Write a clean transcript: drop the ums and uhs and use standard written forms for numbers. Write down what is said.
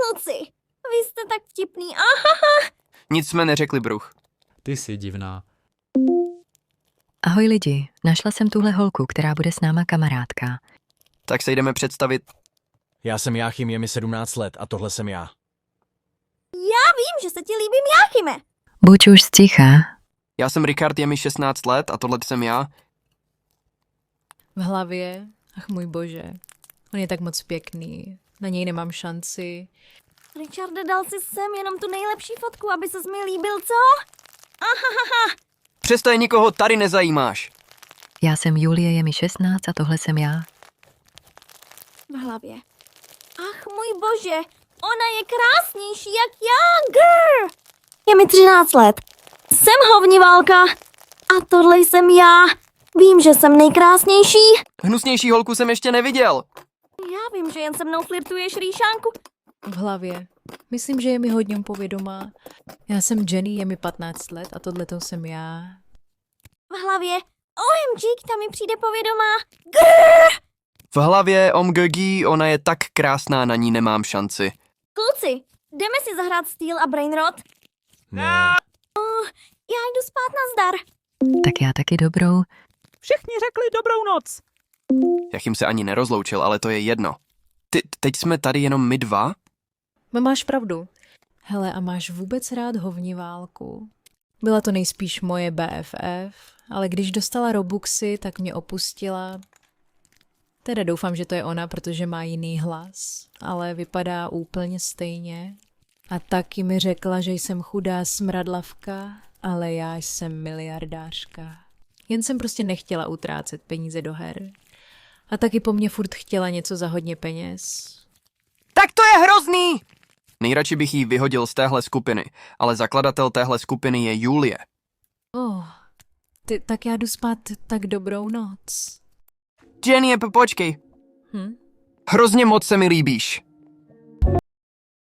Kluci, vy jste tak vtipný. Aha. Nic jsme neřekli, Bruch. Ty jsi divná. Ahoj lidi, našla jsem tuhle holku, která bude s náma kamarádka. Tak se jdeme představit. Já jsem Jáchym, je mi 17 let a tohle jsem já. Já vím, že se ti líbím, Jáchyme. Buď už sticha. Já jsem Richard, je mi 16 let a tohle jsem já. V hlavě, ach můj bože, on je tak moc pěkný, na něj nemám šanci. Richarde, dal si sem jenom tu nejlepší fotku, aby ses mi líbil, co? Přesto je nikoho tady nezajímáš. Já jsem Julie, je mi 16 a tohle jsem já. V hlavě. Ach můj bože, ona je krásnější jak já, grr. Je mi 13 let. Jsem hovniválka. A tohle jsem já. Vím, že jsem nejkrásnější. Hnusnější holku jsem ještě neviděl. Já vím, že jen se mnou flirtuješ, Rýšánku. V hlavě, myslím, že je mi hodně povědomá. Já jsem Jenny, je mi 15 let a tohleto jsem já. V hlavě. OMG, ta mi přijde povědomá. Grr. V hlavě OMGG, ona je tak krásná, na ní nemám šanci. Kluci, jdeme si zahrát Steel a Brainrot? Ne. Já jdu spát, nazdar. Tak já taky dobrou. Všichni řekli dobrou noc. Jachym se ani nerozloučil, ale to je jedno. Teď jsme tady jenom my dva? Máš pravdu. Hele, a máš vůbec rád hovniválku? Byla to nejspíš moje BFF, ale když dostala Robuxy, tak mě opustila. Teda doufám, že to je ona, protože má jiný hlas, ale vypadá úplně stejně. A taky mi řekla, že jsem chudá smradlavka, ale já jsem miliardářka. Jen jsem prostě nechtěla utrácet peníze do her. A taky po mně furt chtěla něco za hodně peněz. Tak to je hrozný! Nejradši bych jí vyhodil z téhle skupiny, ale zakladatel téhle skupiny je Julie. Tak já jdu spát, tak dobrou noc. Jenny, počkej. Hrozně moc se mi líbíš.